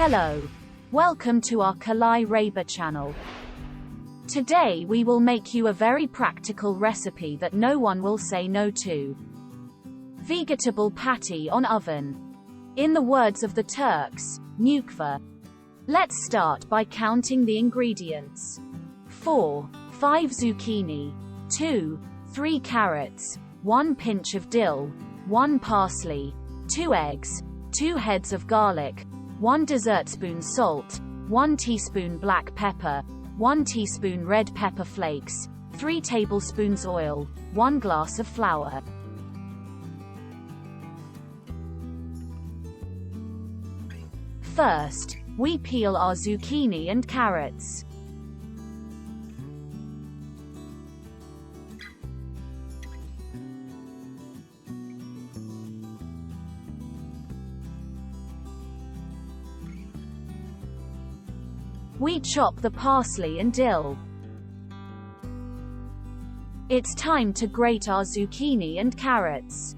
Hello. Welcome to our Kolay Rehber channel. Today we will make you a very practical recipe that no one will say no to. Vegetable patty on oven. In the words of the Turks, nukva. Let's start by counting the ingredients. 4, 5 zucchini, 2, 3 carrots, 1 pinch of dill, 1 parsley, 2 eggs, 2 heads of garlic, 1 dessertspoon salt, 1 teaspoon black pepper, 1 teaspoon red pepper flakes, 3 tablespoons oil, 1 glass of flour. First, we peel our zucchini and carrots. We chop the parsley and dill. It's time to grate our zucchini and carrots.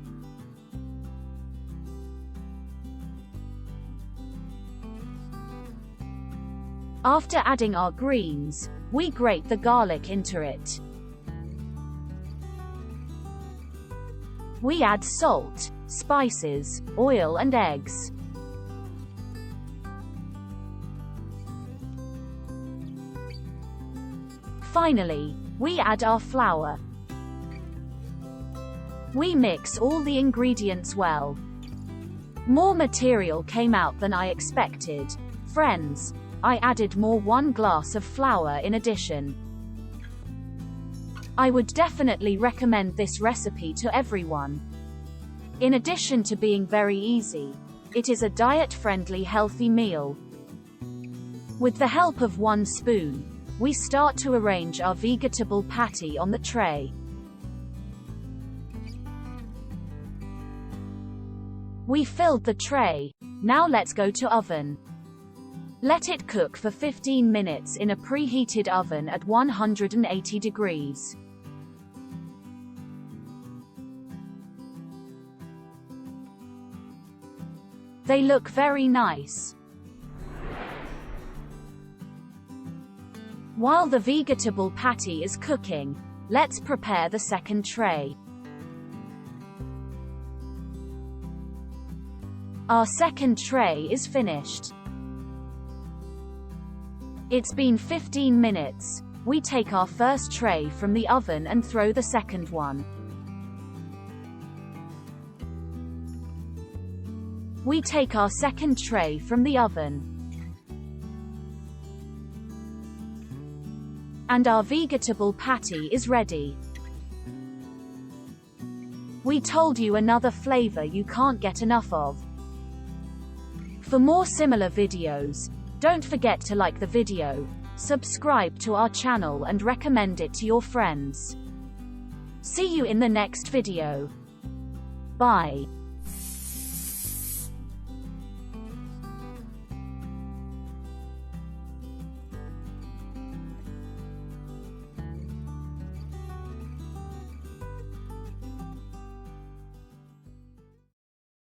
After adding our greens, we grate the garlic into it. We add salt, spices, oil and eggs. Finally, we add our flour. We mix all the ingredients well. More material came out than I expected. Friends, I added more 1 glass of flour in addition. I would definitely recommend this recipe to everyone. In addition to being very easy, it is a diet-friendly healthy meal. With the help of 1 spoon, we start to arrange our vegetable patty on the tray. We filled the tray. Now let's go to oven. Let it cook for 15 minutes in a preheated oven at 180 degrees. They look very nice. While the vegetable patty is cooking, let's prepare the second tray. Our second tray is finished. It's been 15 minutes. We take our first tray from the oven and throw the second one. We take our second tray from the oven. And our vegetable patty is ready. We told you another flavor you can't get enough of. For more similar videos, don't forget to like the video, subscribe to our channel and recommend it to your friends. See you in the next video. Bye.